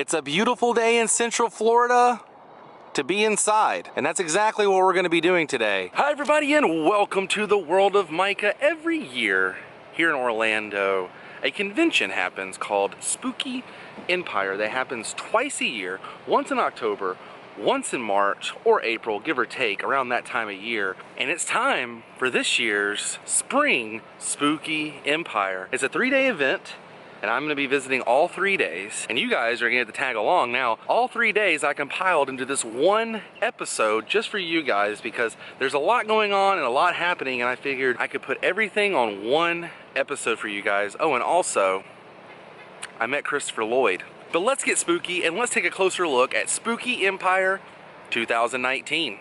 It's a beautiful day in Central Florida to be inside, and that's exactly what we're going to be doing today. Hi everybody, and welcome to the world of Micah. Every year here in Orlando, a convention happens called Spooky Empire that happens twice a year, once in October, once in March or April, give or take, around that time of year. And it's time for this year's Spring Spooky Empire. It's a 3-day event, and I'm gonna be visiting all 3 days, and you guys are gonna get to tag along. Now, all 3 days I compiled into this one episode just for you guys because there's a lot going on and a lot happening, and I figured I could put everything on one episode for you guys. Oh, and also, I met Christopher Lloyd. But let's get spooky and let's take a closer look at Spooky Empire 2019.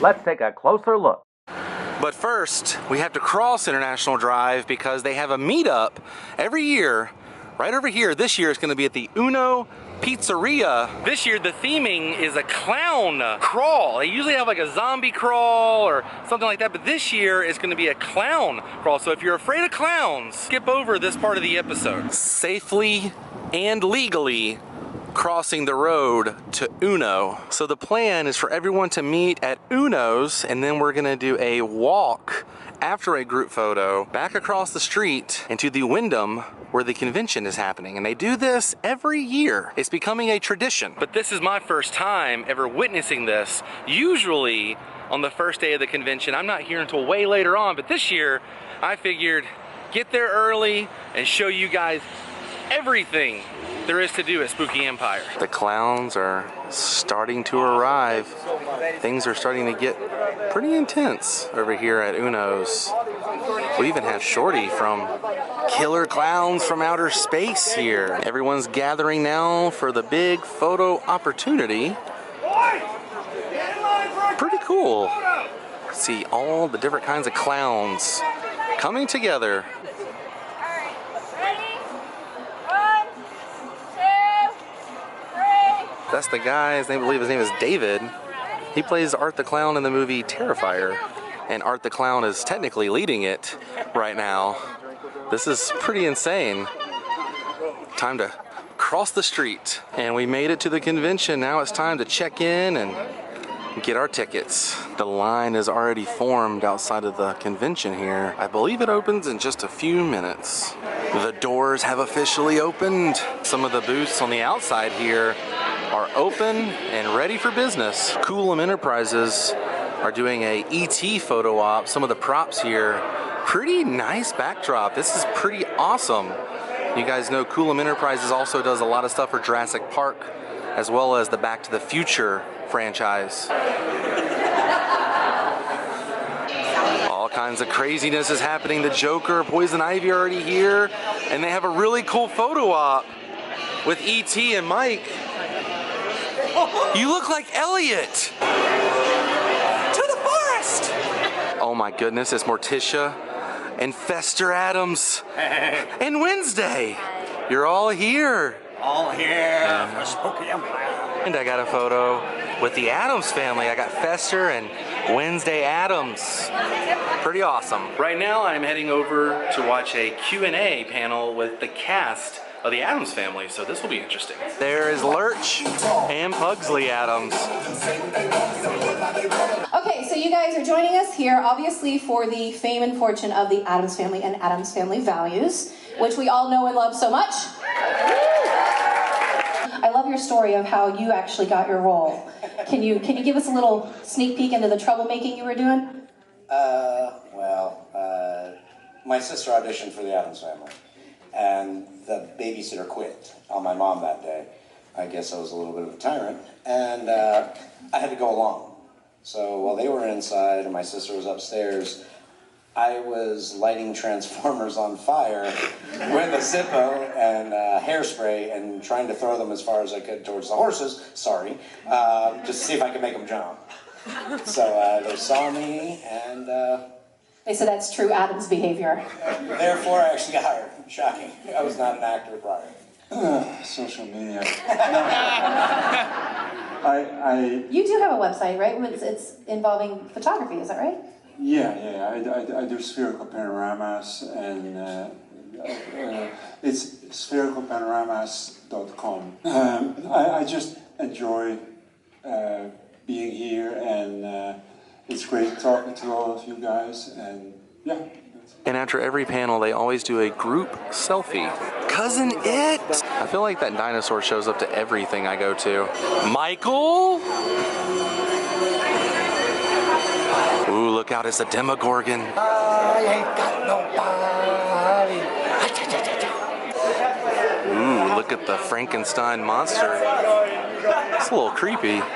Let's take a closer look. But first, we have to cross International Drive because they have a meetup every year, right over here. This year it's going to be at the Uno Pizzeria. This year the theming is a clown crawl. They usually have like a zombie crawl or something like that, but this year it's going to be a clown crawl. So if you're afraid of clowns, skip over this part of the episode. Safely and legally crossing the road to Uno. So the plan is for everyone to meet at Uno's, and then we're gonna do a walk after a group photo back across the street into the Wyndham where the convention is happening. And they do this every year. It's becoming a tradition. But this is my first time ever witnessing this. Usually on the first day of the convention, I'm not here until way later on, but this year I figured get there early and show you guys everything there is to do at Spooky Empire. The clowns are starting to arrive. Things are starting to get pretty intense over here at Uno's. We even have Shorty from Killer Clowns from Outer Space here. Everyone's gathering now for the big photo opportunity. Pretty cool. See all the different kinds of clowns coming together. That's the guy, I believe his name is David. He plays Art the Clown in the movie Terrifier. And Art the Clown is technically leading it right now. This is pretty insane. Time to cross the street. And we made it to the convention. Now it's time to check in and get our tickets. The line is already formed outside of the convention here. I believe it opens in just a few minutes. The doors have officially opened. Some of the booths on the outside here are open and ready for business. WOM Enterprises are doing a ET photo op. Some of the props here, pretty nice backdrop. This is pretty awesome. You guys know WOM Enterprises also does a lot of stuff for Jurassic Park, as well as the Back to the Future franchise. All kinds of craziness is happening. The Joker, Poison Ivy are already here, and they have a really cool photo op with ET and Mike. You look like Elliot! To the forest! Oh my goodness, it's Morticia and Fester Addams and Wednesday. You're all here. All here for Spooky Empire. And I got a photo with the Addams family. I got Fester and Wednesday Addams. Pretty awesome. Right now I'm heading over to watch a Q&A panel with the cast of the Addams Family, so this will be interesting. There is Lurch and Pugsley Addams. Okay, so you guys are joining us here, obviously, for the fame and fortune of the Addams Family and Addams Family values, which we all know and love so much. I love your story of how you actually got your role. Can you give us a little sneak peek into the troublemaking you were doing? My sister auditioned for the Addams Family, and the babysitter quit on my mom that day. I guess I was a little bit of a tyrant, and I had to go along. So while they were inside and my sister was upstairs, I was lighting Transformers on fire with a Zippo and hairspray and trying to throw them as far as I could towards the horses, just to see if I could make them jump. So they saw me, and They said that's true Addams behavior. Therefore, I actually got hired. Shocking. I was not an actor prior. Social media. You do have a website, right? It's involving photography, is that right? Yeah. I do spherical panoramas, and It's sphericalpanoramas.com. I just enjoy being here, and it's great talking to all of you guys, and yeah. And after every panel, they always do a group selfie. Cousin It! I feel like that dinosaur shows up to everything I go to. Michael? Ooh, look out, it's a Demogorgon. I ain't got nobody. Ooh, look at the Frankenstein monster. It's a little creepy. Ugh.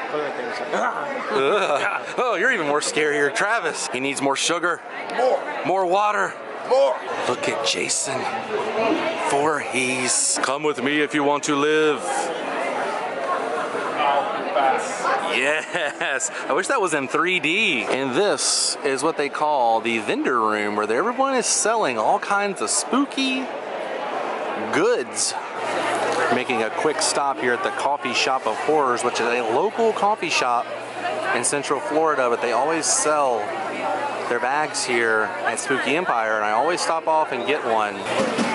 Oh, you're even more scarier. Travis, he needs more sugar. More water. More. Look at Jason. Voorhees. Come with me if you want to live. Yes, I wish that was in 3D. And this is what they call the vendor room, where everyone is selling all kinds of spooky goods. Making a quick stop here at the Coffee Shop of Horrors, which is a local coffee shop in Central Florida, but they always sell their bags here at Spooky Empire, and I always stop off and get one.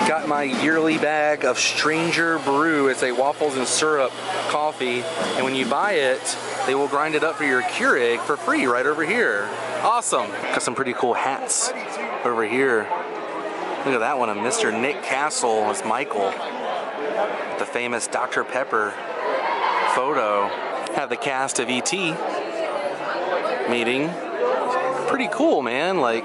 Got my yearly bag of Stranger Brew. It's a waffles and syrup coffee, and when you buy it, they will grind it up for your Keurig for free right over here. Awesome. Got some pretty cool hats over here. Look at that one, of Mr. Nick Castle as Michael. The famous Dr. Pepper photo. Have the cast of E.T. meeting. Pretty cool, man. Like,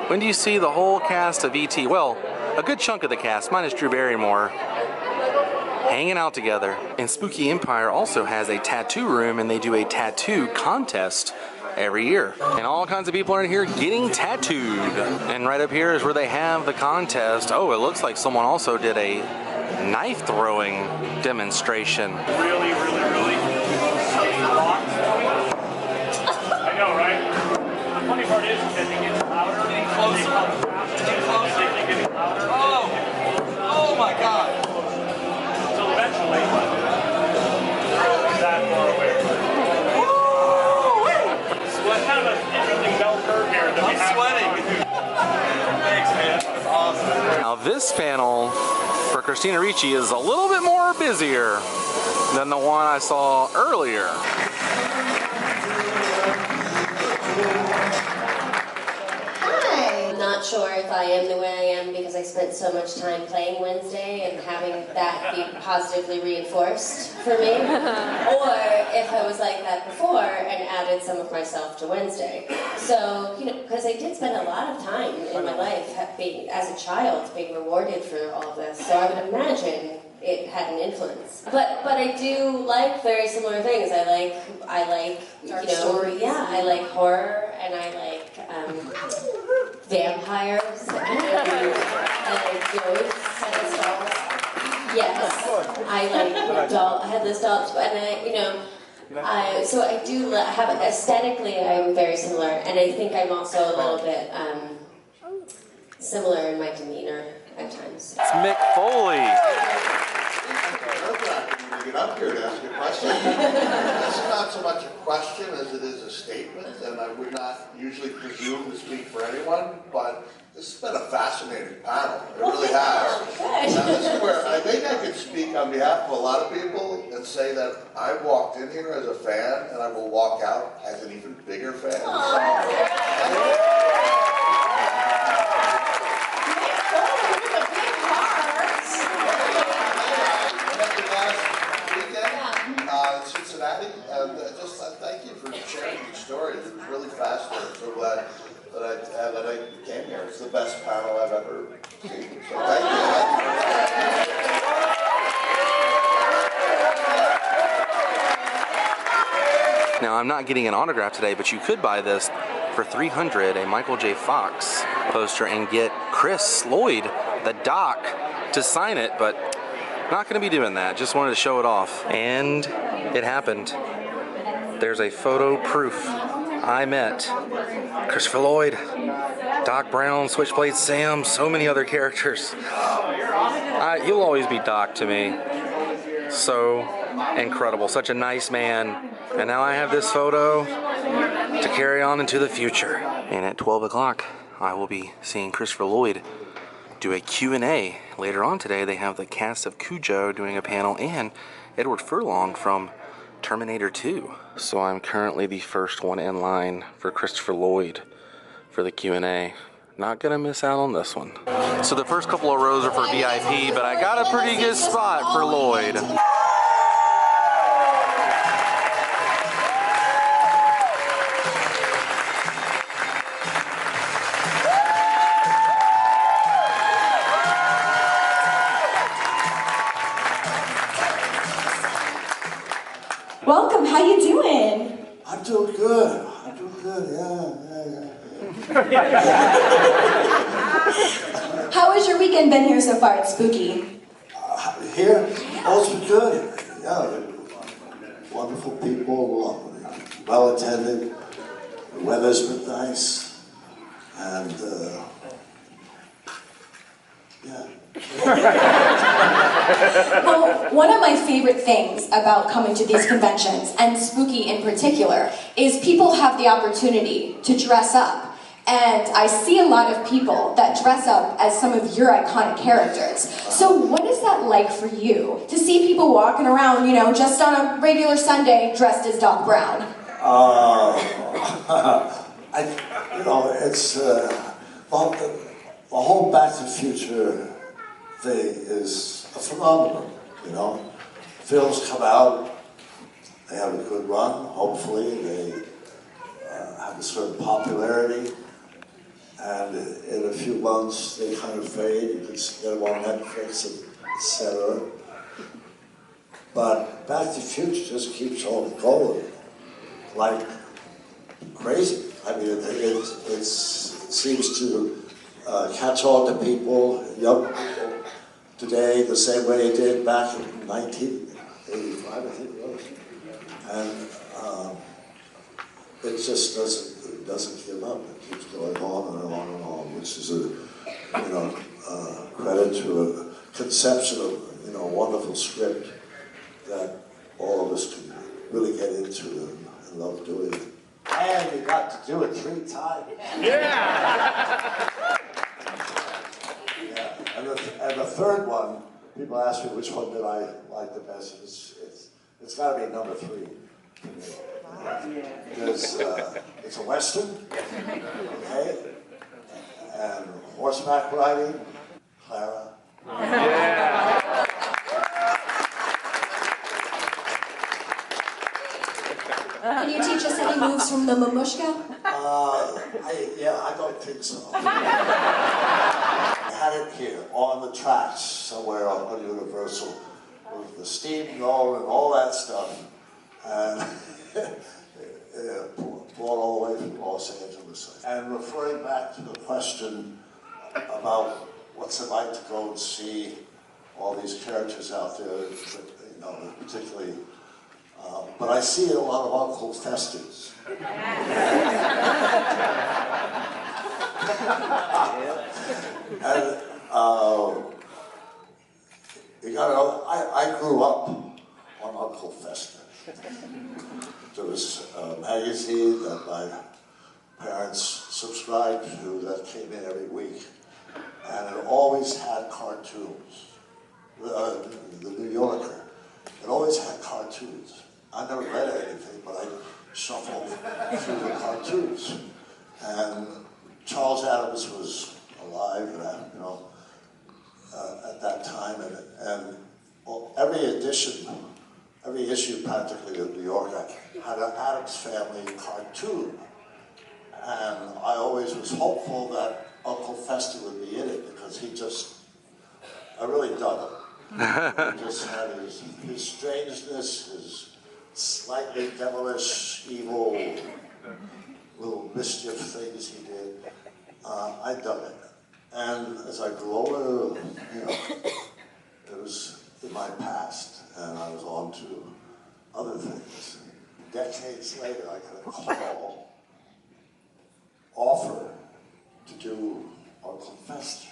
when do you see the whole cast of E.T.? Well, a good chunk of the cast, minus Drew Barrymore, hanging out together. And Spooky Empire also has a tattoo room, and they do a tattoo contest every year. And all kinds of people are in here getting tattooed. And right up here is where they have the contest. Oh, it looks like someone also did a knife throwing demonstration. Really locked. I know, right? The funny part is that it gets louder. Getting closer. Getting louder. Oh my God. So eventually, that far away. So it's kind of an interesting bell curve here that we have. I'm sweating. Thanks, man. That's awesome. Now this panel for Christina Ricci is a little bit more busier than the one I saw earlier. Hi! I'm not sure if I am the way I am because I spent so much time playing Wednesday and having that be positively reinforced for me, or if I was like that before and added some of myself to Wednesday. So, you know, because I did spend a lot of time in my life being, as a child, being rewarded for all of this, so I would imagine it had an influence. But I do like very similar things. I like Dark you know, stories. yeah, I like horror, and I like vampires, and I like ghosts, headless dolls. Yes, I like headless dolls, and so I do have, aesthetically, I'm very similar, and I think I'm also a little bit similar in my demeanor at times. It's Mick Foley. Get up here to ask a question. This is not so much a question as it is a statement, and I would not usually presume to speak for anyone, but this has been a fascinating panel. It really has. Now, this is where I think I could speak on behalf of a lot of people and say that I walked in here as a fan, and I will walk out as an even bigger fan. Cincinnati, and just thank you for sharing your stories. It was really fascinating. I'm so glad that I came here. It's the best panel I've ever seen. So thank you. Now, I'm not getting an autograph today, but you could buy this for $300, a Michael J. Fox poster, and get Chris Lloyd, the doc, to sign it, but not going to be doing that. Just wanted to show it off. And it happened. There's a photo proof. I met Christopher Lloyd, Doc Brown, Switchblade Sam, so many other characters. You'll always be Doc to me. So incredible. Such a nice man. And now I have this photo to carry on into the future. And at 12 o'clock, I will be seeing Christopher Lloyd do a Q&A. Later on today, they have the cast of Cujo doing a panel and Edward Furlong from Terminator 2. So I'm currently the first one in line for Christopher Lloyd for the Q&A. Not gonna miss out on this one. So the first couple of rows are for VIP, but I got a pretty good spot for Lloyd. Welcome, how you doing? I'm doing good. I'm doing good, yeah. How has your weekend been here so far? It's spooky. Here, all's been good. Yeah, wonderful people, well attended. The weather's been nice, and yeah. Well, one of my favorite things about coming to these conventions, and spooky in particular, is people have the opportunity to dress up. And I see a lot of people that dress up as some of your iconic characters. So what is that like for you, to see people walking around, you know, just on a regular Sunday dressed as Doc Brown? It's the whole Back to the Future thing is a phenomenon, you know. Films come out, they have a good run, hopefully, they have a certain popularity, and in a few months they kind of fade. You can get them on Netflix, etc. But Back to the Future just keeps on going like crazy. I mean, it seems to catch on to people, young people today, the same way it did back in 1985, I think it was. And it just doesn't give up. It keeps going on and on and on, which is a credit to a conception of a wonderful script that all of us can really get into and love doing it. And you got to do it 3 times. Yeah! Yeah. And the third one, people ask me which one did I like the best. It's got to be number 3. Because it's a Western, okay? And horseback riding, Clara. Yeah. Can you teach us any moves from the Mamushka? I don't think so. I had it here on the tracks somewhere on Universal with the steam going and all that stuff. And brought all the way from Los Angeles. And referring back to the question about what's it like to go and see all these characters out there, particularly, but I see a lot of Uncle Festers. And you gotta know, I grew up on Uncle Fester. There was a magazine that my parents subscribed to that came in every week, and it always had cartoons. The New Yorker, it always had cartoons. I never read anything, but I shuffled through the cartoons. And Charles Addams was alive, at that time, and every issue practically of New Yorker had an Addams Family cartoon. And I always was hopeful that Uncle Fester would be in it, because I really dug him. He just had his strangeness, his slightly devilish, evil, little mischief things he did. I dug it. And as I grew older, it was in my past, and I was on to other things. Decades later, I got a offer to do Uncle Fester.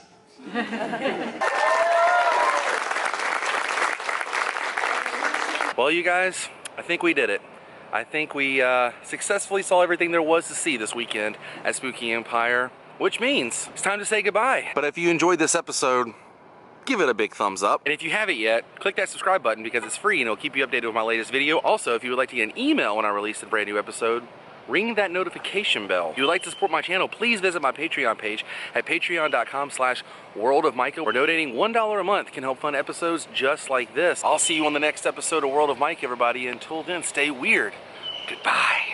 Well, you guys, I think we did it. I think we successfully saw everything there was to see this weekend at Spooky Empire. which means it's time to say goodbye. But if you enjoyed this episode, give it a big thumbs up. And if you haven't yet, click that subscribe button because it's free and it'll keep you updated with my latest video. Also, if you would like to get an email when I release a brand new episode, ring that notification bell. If you would like to support my channel, please visit my Patreon page at patreon.com/worldofmicah, where donating $1 a month can help fund episodes just like this. I'll see you on the next episode of World of Micah, everybody. Until then, stay weird. Goodbye.